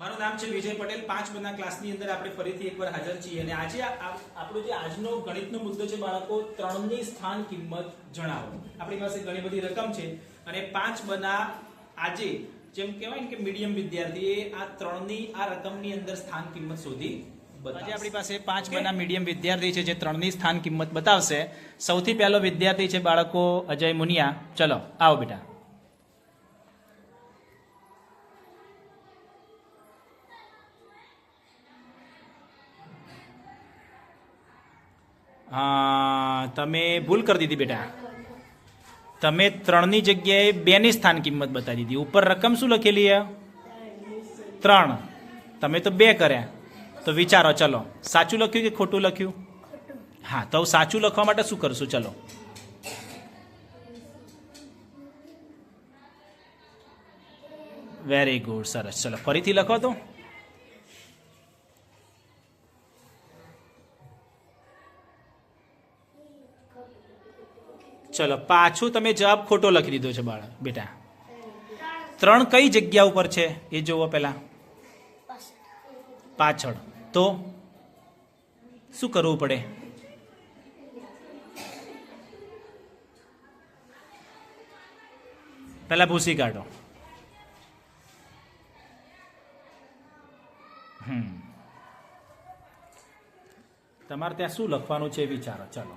મારું નામ છે વિજય પટેલ. 5 બના ક્લાસની અંદર આપણે ફરીથી એકવાર હાજર છીએ અને આજે આપણો જે આજનો ગણિતનો મુદ્દો છે બાળકો, 3 ની સ્થાન કિંમત જણાવો. આપણી પાસે ઘણી બધી રકમ છે અને 5 બના આજે જેમ કહેવાય ને કે મીડિયમ વિદ્યાર્થીએ આ 3 ની આ રકમની અંદર સ્થાન કિંમત શોધી બતાવશે. આજે આપણી પાસે 5 બના મીડિયમ વિદ્યાર્થી છે જે 3 ની સ્થાન કિંમત બતાવશે. સૌથી પહેલો વિદ્યાર્થી છે બાળકો અજય મુનિયા. ચલો આવો બેટા. તમે ભૂલ કરી દીધી બેટા. તમે 3 ની જગ્યાએ 2 ની સ્થાન કિંમત બતાવી દીધી. ઉપર રકમ શું લખેલી છે? 3. તમે તો 2 કર્યા. તો વિચારો, ચલો સાચું લખ્યું કે ખોટું લખ્યું? હા, તો સાચું લખવા માટે શું કરશું? ચલો વેરી ગુડ, સરસ. ચલો ફરીથી લખો તો. ચલો પાછું તમે જવાબ ખોટો લખી દીધો છે બાળક બેટા. 3 કઈ જગ્યા ઉપર છે એ જોવો પહેલા. પાછળ. તો શું કરવું પડે? પહેલા ભૂસી કાઢો. તમારે ત્યાં શું લખવાનું છે વિચારો. ચાલો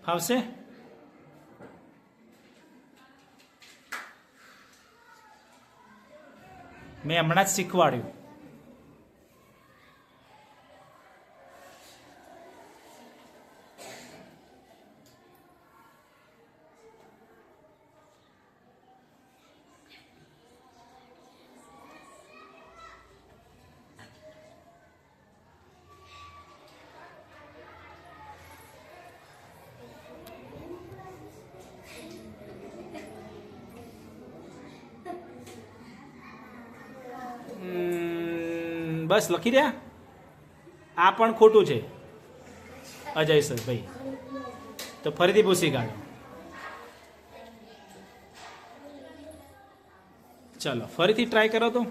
ફાવશે? મેં હમણાં જ શીખવાડ્યું. બસ લખી રહ્યા. આ પણ ખોટું છે અજય સર ભાઈ. તો ફરીથી પૂછી કાઢો. ચલો ફરીથી ટ્રાય કરો તો.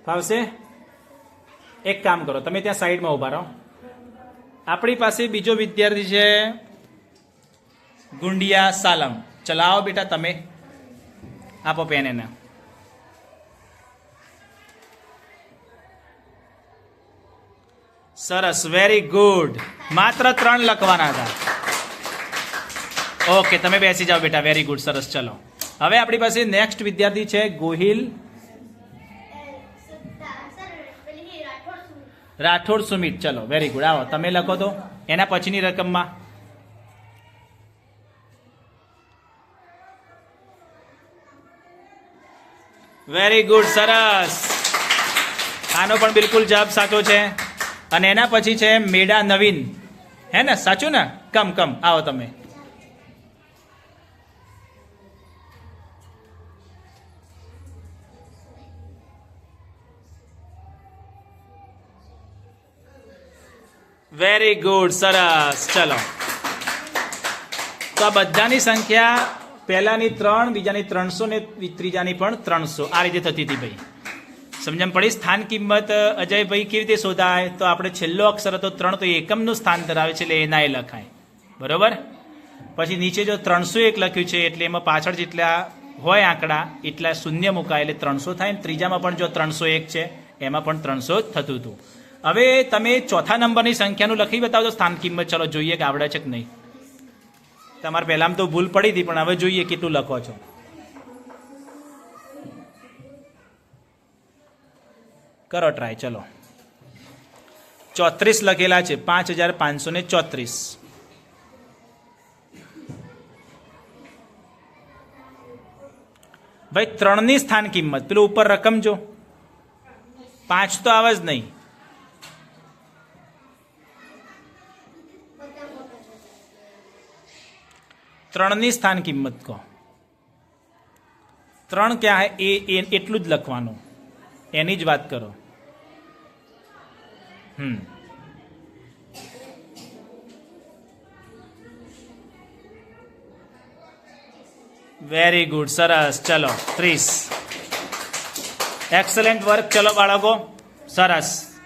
ફાવશે? એક કામ કરો, તમે ત્યાં સાઈડમાં ઉભા રહો. આપણી પાસે બીજો વિદ્યાર્થી છે ગુંડિયા સાલમ. ચલાવો બેટા તમે. આપો પેન એને. સરસ, વેરી ગુડ. માત્ર 3 લખવાના હતા. ઓકે, તમે બેસી જાઓ બેટા. વેરી ગુડ, સરસ. ચલો હવે આપણી પાસે નેક્સ્ટ વિદ્યાર્થી છે ગોહિલ રાઠોડ સુમિત. ચલો વેરી ગુડ. આવો તમે લખો તો એના પછીની રકમમાં. વેરી ગુડ, સરસ. આનો પણ બિલકુલ જવાબ સાચો છે. અને એના પછી છે મેડા નવીન. હે ને? સાચું ને? કમ આવો તમે. વેરી ગુડ, સરસ. ચલો તો આ બધાની સંખ્યા પહેલાની 3, બીજાની 300 ને ત્રીજાની પણ 300 આ રીતે થતી હતી ભાઈ. સમજણ પડી? સ્થાન કિંમત અજયભાઈ કેવી રીતે શોધાય? તો આપણે છેલ્લો અક્ષર હતો 3 તો એકમનું સ્થાન ધરાવે છે એટલે એના એ લખાય. બરોબર? પછી નીચે જો 301 લખ્યું છે એટલે એમાં પાછળ જેટલા હોય આંકડા એટલા શૂન્ય મુકાય એટલે 300 થાય. ત્રીજામાં પણ જો 301 છે એમાં પણ 300 થતું હતું. હવે તમે ચોથા નંબરની સંખ્યાનું લખી બતાવજો સ્થાન કિંમત. ચલો જોઈએ કે આવડે છે કે નહીં. તમારે પહેલાં તો ભૂલ પડી હતી પણ હવે જોઈએ કેટલું લખો છો. કરો ટ્રાય. ચલો 34 લખેલા છે. 5534. ભાઈ 3 ની સ્થાન કિંમત પેલું ઉપર રકમ જો. 5 તો આવે જ નહીં. ત્રણની સ્થાન કિંમત કહો. 3 ક્યાં હે એ એટલું જ લખવાનું. એની જ વાત કરો. વેરી ગુડ, સરસ. ચલો 30. Excellent work. ચલો બાળકો, સરસ.